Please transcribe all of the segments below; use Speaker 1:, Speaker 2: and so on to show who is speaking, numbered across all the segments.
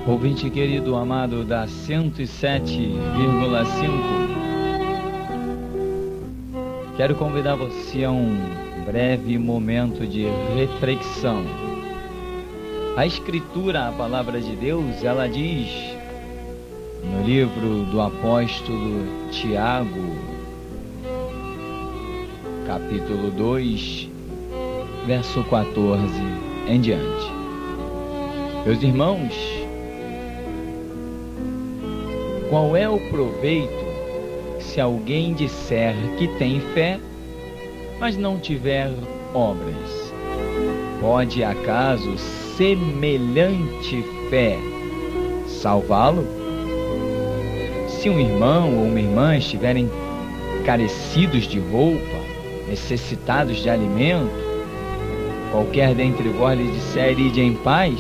Speaker 1: Ouvinte querido, amado da 107,5, quero convidar você a um breve momento de reflexão. A Escritura, a Palavra de Deus, ela diz no livro do apóstolo Tiago, capítulo 2, verso 14 em diante. Meus irmãos, qual é o proveito se alguém disser que tem fé, mas não tiver obras? Pode acaso semelhante fé salvá-lo? Se um irmão ou uma irmã estiverem carecidos de roupa, necessitados de alimento, qualquer dentre vós lhe disser: ide em paz,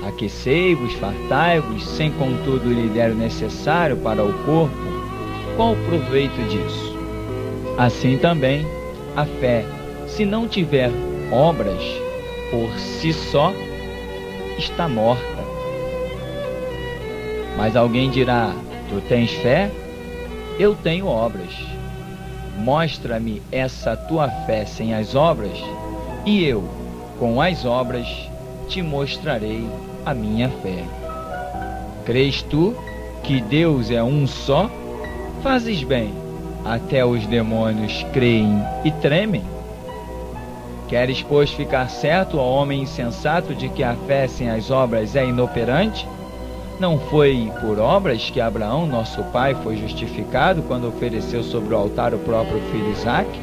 Speaker 1: aquecei-vos, fartai-vos, sem contudo lhe der o necessário para o corpo, qual o proveito disso? Assim também a fé, se não tiver obras, por si só está morta. Mas alguém dirá: tu tens fé? Eu tenho obras. Mostra-me essa tua fé sem as obras, e eu, com as obras, te mostrarei a minha fé. Crês tu que Deus é um só? Fazes bem, até os demônios creem e tremem. Queres, pois, ficar certo, ó homem insensato, de que a fé sem as obras é inoperante? Não foi por obras que Abraão, nosso pai, foi justificado quando ofereceu sobre o altar o próprio filho Isaque?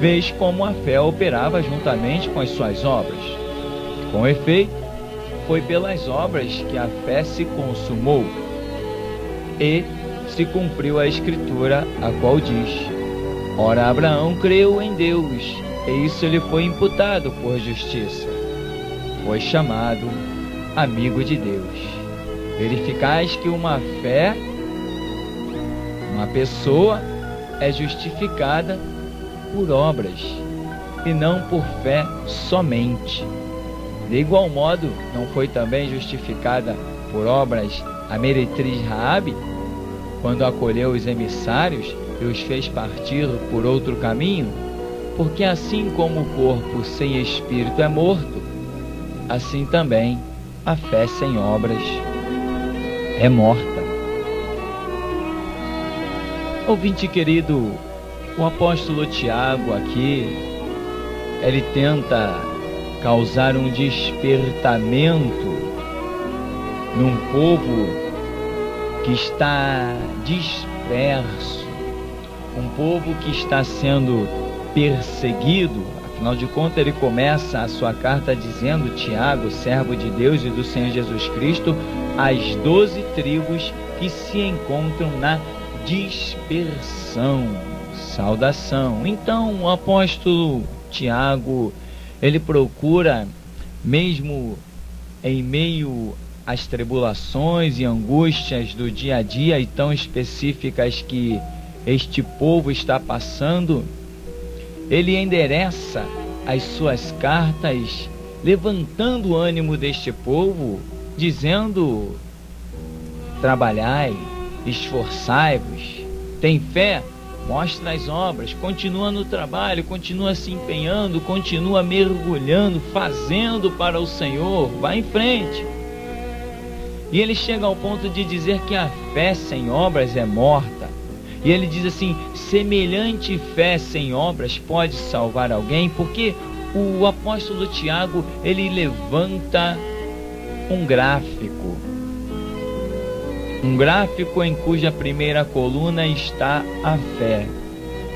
Speaker 1: Vês como a fé operava juntamente com as suas obras. Com efeito, foi pelas obras que a fé se consumou e se cumpriu a Escritura, a qual diz: ora, Abraão creu em Deus, e isso lhe foi imputado por justiça. Foi chamado amigo de Deus. Verificais que uma pessoa é justificada por obras, e não por fé somente. De igual modo, não foi também justificada por obras a meretriz Raabe, quando acolheu os emissários e os fez partir por outro caminho? Porque assim como o corpo sem espírito é morto, assim também a fé sem obras é morta. Ouvinte querido, o apóstolo Tiago aqui, ele tenta causar um despertamento num povo que está disperso, um povo que está sendo perseguido. Afinal de contas, ele começa a sua carta dizendo: Tiago, servo de Deus e do Senhor Jesus Cristo, as 12 tribos que se encontram na dispersão. Saudação. Então, o apóstolo Tiago, ele procura, mesmo em meio às tribulações e angústias do dia a dia e tão específicas que este povo está passando, ele endereça as suas cartas, levantando o ânimo deste povo, dizendo: trabalhai, esforçai-vos, tem fé? Mostra as obras, continua no trabalho, continua se empenhando, continua mergulhando, fazendo para o Senhor, vai em frente. E ele chega ao ponto de dizer que a fé sem obras é morta. E ele diz assim: semelhante fé sem obras pode salvar alguém? Porque o apóstolo Tiago, ele levanta um gráfico em cuja primeira coluna está a fé,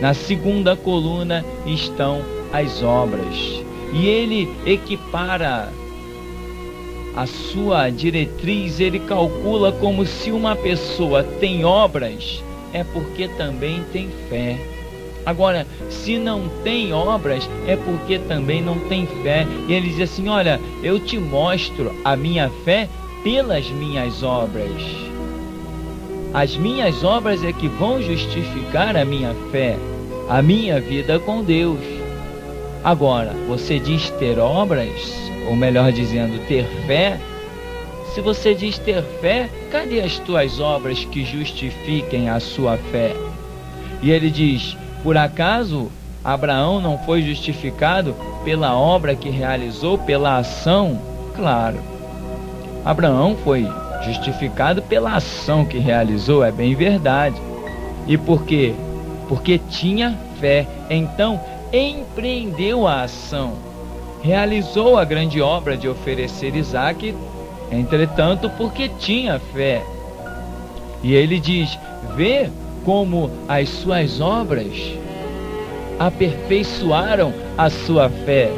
Speaker 1: na segunda coluna estão as obras, e ele equipara a sua diretriz, ele calcula como se uma pessoa tem obras, é porque também tem fé. Agora, se não tem obras, é porque também não tem fé. E ele diz assim: olha, eu te mostro a minha fé pelas minhas obras. As minhas obras é que vão justificar a minha fé, a minha vida com Deus. Agora, você diz ter obras, ou melhor dizendo, ter fé, se você diz ter fé, cadê as tuas obras que justifiquem a sua fé? E ele diz: por acaso Abraão não foi justificado pela obra que realizou, pela ação? Claro, Abraão foi justificado pela ação que realizou, é bem verdade. E por quê? Porque tinha fé. Então empreendeu a ação, realizou a grande obra de oferecer Isaque, entretanto, porque tinha fé. E ele diz: vê como as suas obras aperfeiçoaram a sua fé.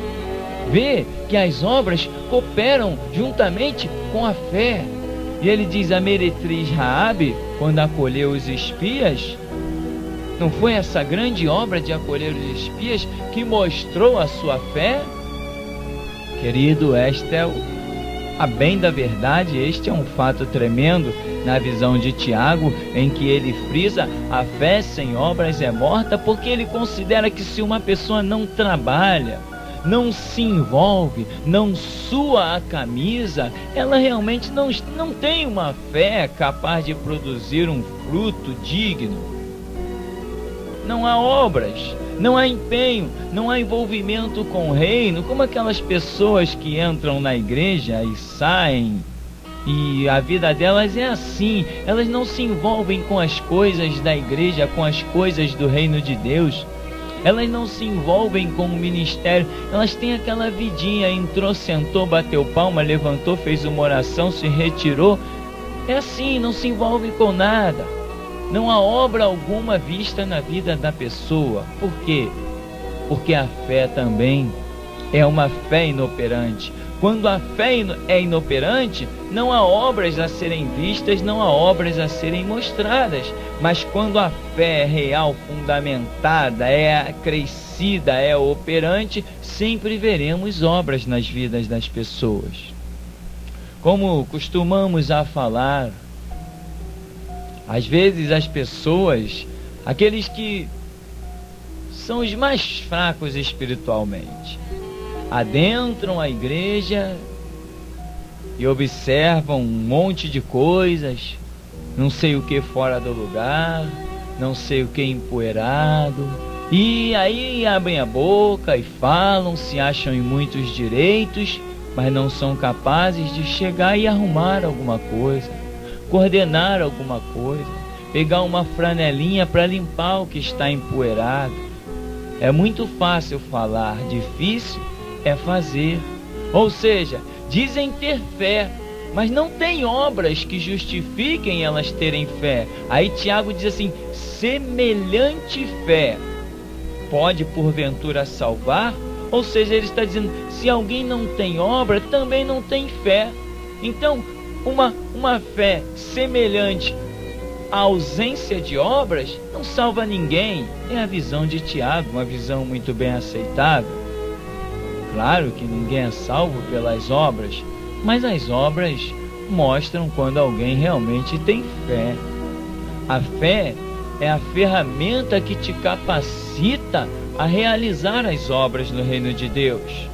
Speaker 1: Vê que as obras cooperam juntamente com a fé. E ele diz: a meretriz Raabe, quando acolheu os espias, não foi essa grande obra de acolher os espias que mostrou a sua fé? Querido, esta é a bem da verdade, este é um fato tremendo na visão de Tiago, em que ele frisa: a fé sem obras é morta, porque ele considera que se uma pessoa não trabalha, não se envolve, não sua a camisa, ela realmente não tem uma fé capaz de produzir um fruto digno. Não há obras, não há empenho, não há envolvimento com o reino, como aquelas pessoas que entram na igreja e saem, e a vida delas é assim, elas não se envolvem com as coisas da igreja, com as coisas do reino de Deus, elas não se envolvem com o ministério, elas têm aquela vidinha: entrou, sentou, bateu palma, levantou, fez uma oração, se retirou, é assim, não se envolve com nada. Não há obra alguma vista na vida da pessoa. Por quê? Porque a fé também é uma fé inoperante. Quando a fé é inoperante, não há obras a serem vistas, não há obras a serem mostradas. Mas quando a fé é real, fundamentada, é acrescida, é operante, sempre veremos obras nas vidas das pessoas. Como costumamos a falar, às vezes as pessoas, aqueles que são os mais fracos espiritualmente, adentram a igreja e observam um monte de coisas, não sei o que fora do lugar, não sei o que empoeirado, e aí abrem a boca e falam, se acham em muitos direitos, mas não são capazes de chegar e arrumar alguma coisa, coordenar alguma coisa, pegar uma franelinha para limpar o que está empoeirado. É muito fácil falar, difícil é fazer. Ou seja, dizem ter fé, mas não tem obras que justifiquem elas terem fé. Aí Tiago diz assim: semelhante fé pode porventura salvar? Ou seja, ele está dizendo: se alguém não tem obra, também não tem fé. Então, uma fé semelhante à ausência de obras não salva ninguém. É a visão de Tiago, uma visão muito bem aceitável. Claro que ninguém é salvo pelas obras, mas as obras mostram quando alguém realmente tem fé. A fé é a ferramenta que te capacita a realizar as obras no reino de Deus.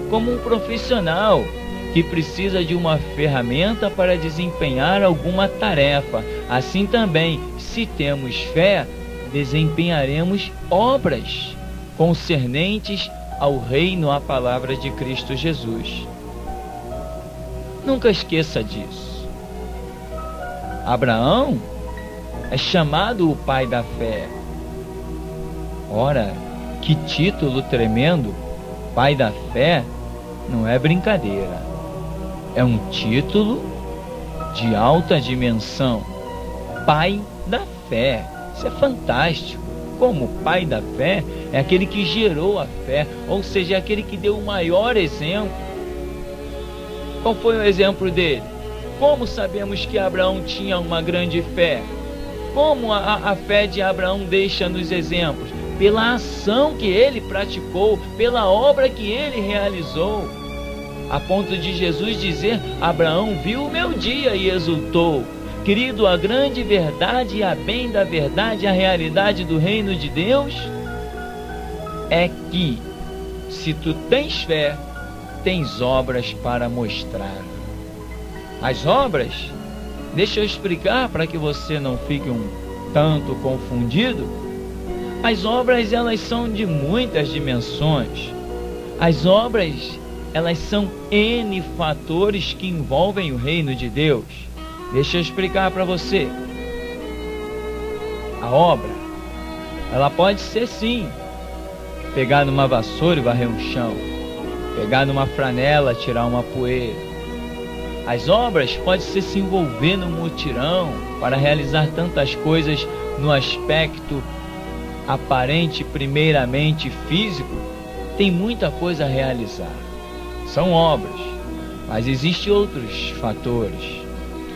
Speaker 1: Como um profissional que precisa de uma ferramenta para desempenhar alguma tarefa, assim também, se temos fé, desempenharemos obras concernentes ao reino, à palavra de Cristo Jesus. Nunca esqueça disso. Abraão é chamado o pai da fé. Ora, que título tremendo! Pai da fé não é brincadeira. É um título de alta dimensão. Pai da fé. Isso é fantástico. Como pai da fé é aquele que gerou a fé, ou seja, é aquele que deu o maior exemplo. Qual foi o exemplo dele? Como sabemos que Abraão tinha uma grande fé? Como a fé de Abraão deixa nos exemplos? Pela ação que ele praticou, pela obra que ele realizou. A ponto de Jesus dizer: Abraão viu o meu dia e exultou. Querido, a grande verdade e a bem da verdade, a realidade do reino de Deus é que, se tu tens fé, tens obras para mostrar. As obras, deixa eu explicar para que você não fique um tanto confundido. As obras, elas são de muitas dimensões. As obras, elas são N fatores que envolvem o reino de Deus. Deixa eu explicar para você. A obra, ela pode ser sim, pegar numa vassoura e varrer um chão, pegar numa franela, tirar uma poeira. As obras podem ser se envolver no mutirão para realizar tantas coisas no aspecto aparente, primeiramente físico. Tem muita coisa a realizar. São obras, mas existem outros fatores.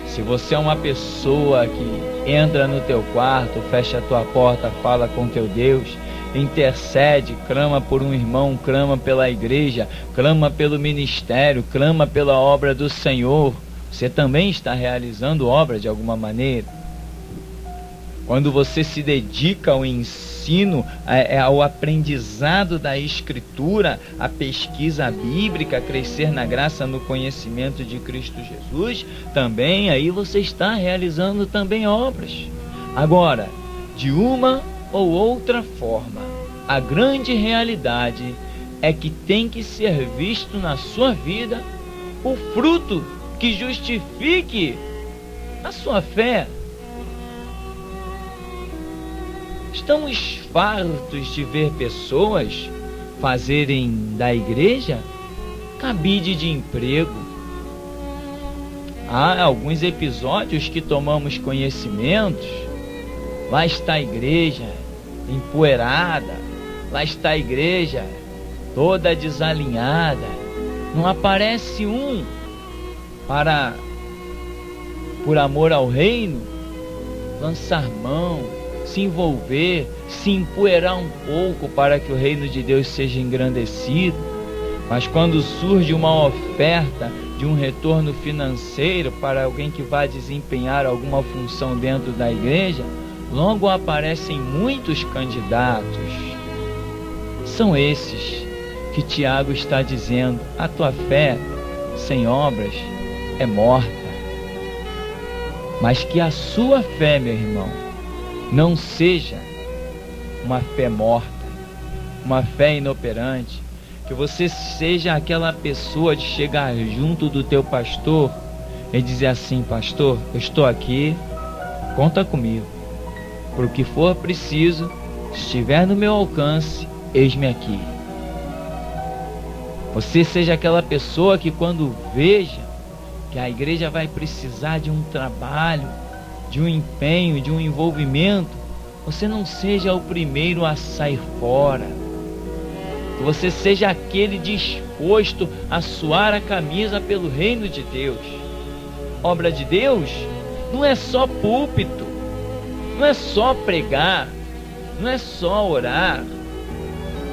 Speaker 1: Se você é uma pessoa que entra no teu quarto, fecha a tua porta, fala com teu Deus, intercede, clama por um irmão, clama pela igreja, clama pelo ministério, clama pela obra do Senhor, você também está realizando obra de alguma maneira. Quando você se dedica ao ensino, ao aprendizado da Escritura, à pesquisa bíblica, a crescer na graça, no conhecimento de Cristo Jesus, também aí você está realizando também obras. Agora, de uma ou outra forma, a grande realidade é que tem que ser visto na sua vida o fruto que justifique a sua fé. Estamos fartos de ver pessoas fazerem da igreja cabide de emprego. Há alguns episódios que tomamos conhecimentos. Lá está a igreja empoeirada, lá está a igreja toda desalinhada. Não aparece um para, por amor ao reino, lançar mão, se envolver, se empoeirar um pouco para que o reino de Deus seja engrandecido. Mas quando surge uma oferta de um retorno financeiro para alguém que vai desempenhar alguma função dentro da igreja, logo aparecem muitos candidatos. São esses que Tiago está dizendo: a tua fé sem obras é morta. Mas que a sua fé, meu irmão, não seja uma fé morta, uma fé inoperante. Que você seja aquela pessoa de chegar junto do teu pastor e dizer assim: pastor, eu estou aqui, conta comigo, por o que for preciso, se estiver no meu alcance, eis-me aqui. Você seja aquela pessoa que, quando veja que a igreja vai precisar de um trabalho, de um empenho, de um envolvimento, você não seja o primeiro a sair fora. Que você seja aquele disposto a suar a camisa pelo reino de Deus. Obra de Deus não é só púlpito, não é só pregar, não é só orar.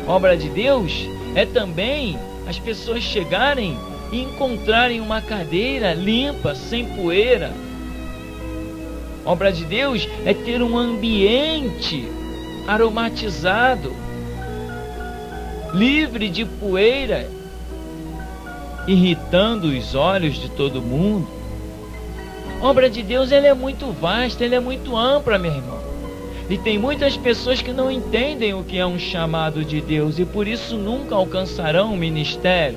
Speaker 1: Obra de Deus é também as pessoas chegarem e encontrarem uma cadeira limpa, sem poeira. Obra de Deus é ter um ambiente aromatizado, livre de poeira, irritando os olhos de todo mundo. Obra de Deus, ela é muito vasta, ela é muito ampla, meu irmão. E tem muitas pessoas que não entendem o que é um chamado de Deus e por isso nunca alcançarão o ministério,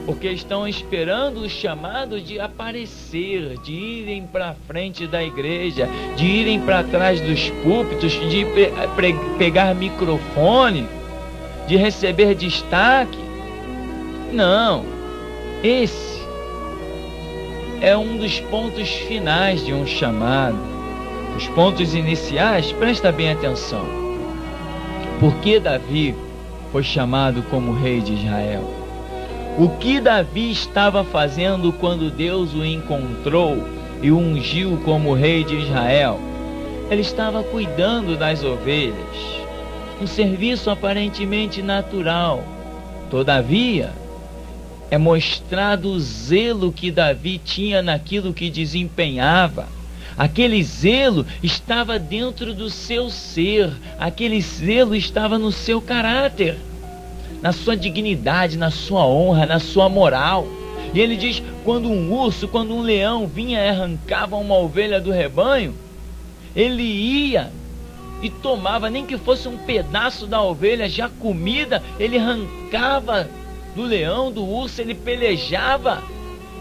Speaker 1: porque estão esperando o chamado de aparecer, de irem para frente da igreja, de irem para trás dos púlpitos, de pegar microfone, de receber destaque. Não, esse é um dos pontos finais de um chamado. Os pontos iniciais, presta bem atenção. Por que Davi foi chamado como rei de Israel? O que Davi estava fazendo quando Deus o encontrou e o ungiu como rei de Israel? Ele estava cuidando das ovelhas, um serviço aparentemente natural. Todavia, é mostrado o zelo que Davi tinha naquilo que desempenhava. Aquele zelo estava dentro do seu ser, aquele zelo estava no seu caráter, na sua dignidade, na sua honra, na sua moral. E ele diz, quando um urso, quando um leão vinha e arrancava uma ovelha do rebanho, ele ia e tomava, nem que fosse um pedaço da ovelha já comida, ele arrancava do leão, do urso, ele pelejava.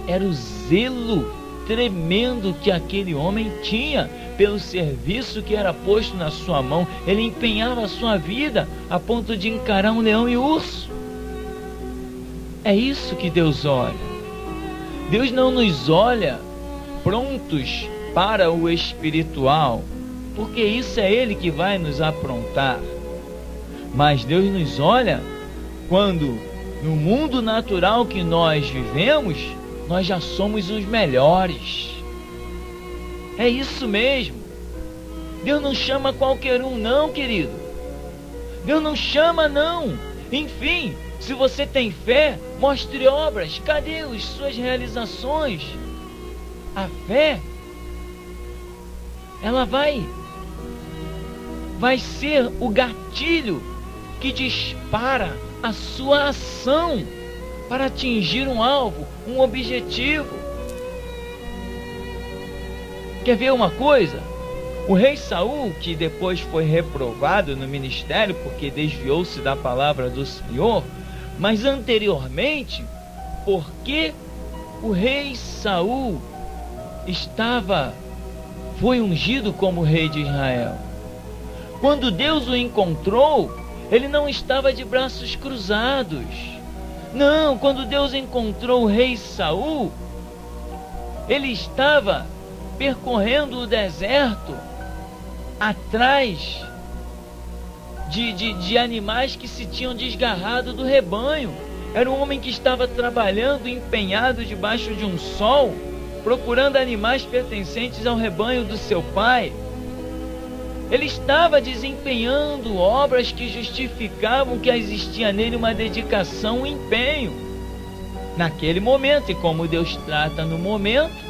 Speaker 1: Era o zelo tremendo que aquele homem tinha pelo serviço que era posto na sua mão. Ele empenhava a sua vida a ponto de encarar um leão e urso. É isso que Deus olha. Deus não nos olha prontos para o espiritual, porque isso é Ele que vai nos aprontar. Mas Deus nos olha quando no mundo natural que nós vivemos, nós já somos os melhores. É isso mesmo. Deus não chama qualquer um não, querido. Deus não chama não. Enfim, se você tem fé, mostre obras. Cadê as suas realizações? A fé, ela vai ser o gatilho que dispara a sua ação para atingir um alvo, um objetivo. Quer ver uma coisa? O rei Saul, que depois foi reprovado no ministério porque desviou-se da palavra do Senhor, mas anteriormente, porque o rei Saul foi ungido como rei de Israel. Quando Deus o encontrou, ele não estava de braços cruzados. Não, quando Deus encontrou o rei Saul, ele estava percorrendo o deserto atrás de animais que se tinham desgarrado do rebanho. Era um homem que estava trabalhando, empenhado debaixo de um sol, procurando animais pertencentes ao rebanho do seu pai. Ele estava desempenhando obras que justificavam que existia nele uma dedicação, um empenho naquele momento. E como Deus trata no momento,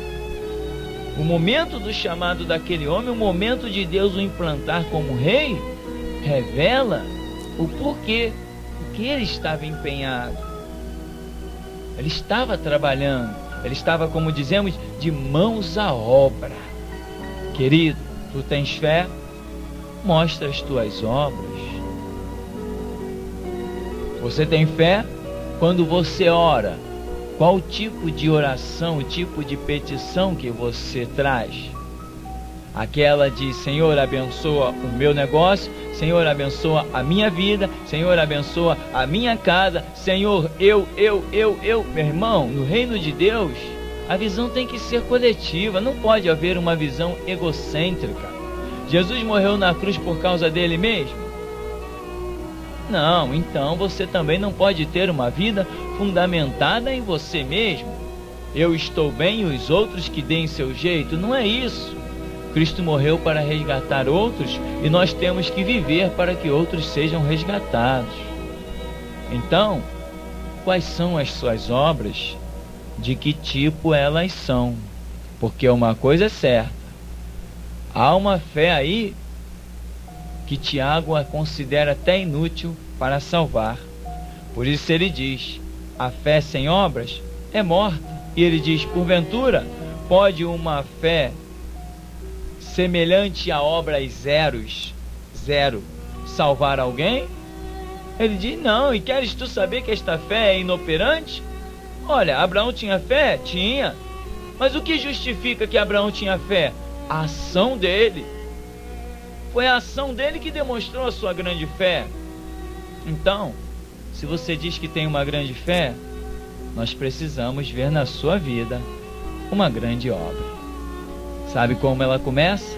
Speaker 1: o momento do chamado daquele homem, o momento de Deus o implantar como rei, revela o porquê, porque ele estava empenhado, ele estava trabalhando, ele estava, como dizemos, de mãos à obra. Querido, tu tens fé? Mostra as tuas obras. Você tem fé? Quando você ora, qual o tipo de oração, o tipo de petição que você traz? Aquela de Senhor, abençoa o meu negócio, Senhor, abençoa a minha vida, Senhor, abençoa a minha casa, Senhor, eu. Meu irmão, no reino de Deus, a visão tem que ser coletiva, não pode haver uma visão egocêntrica. Jesus morreu na cruz por causa dele mesmo? Não, então você também não pode ter uma vida fundamentada em você mesmo. Eu estou bem e os outros que deem seu jeito. Não é isso. Cristo morreu para resgatar outros e nós temos que viver para que outros sejam resgatados. Então, quais são as suas obras? De que tipo elas são? Porque uma coisa é certa. Há uma fé aí que Tiago a considera até inútil para salvar. Por isso ele diz, a fé sem obras é morta. E ele diz, porventura, pode uma fé semelhante a obras zero, salvar alguém? Ele diz, não, e queres tu saber que esta fé é inoperante? Olha, Abraão tinha fé? Tinha. Mas o que justifica que Abraão tinha fé? A ação dele. Foi a ação dele que demonstrou a sua grande fé. Então, se você diz que tem uma grande fé, nós precisamos ver na sua vida uma grande obra. Sabe como ela começa?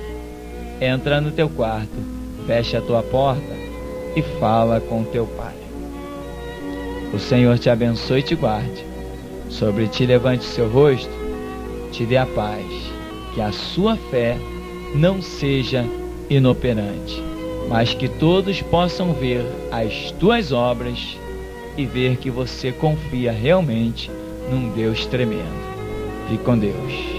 Speaker 1: Entra no teu quarto, fecha a tua porta e fala com teu pai. O Senhor te abençoe e te guarde. Sobre ti levante o seu rosto, te dê a paz. Que a sua fé não seja inoperante, mas que todos possam ver as tuas obras e ver que você confia realmente num Deus tremendo. Fique com Deus.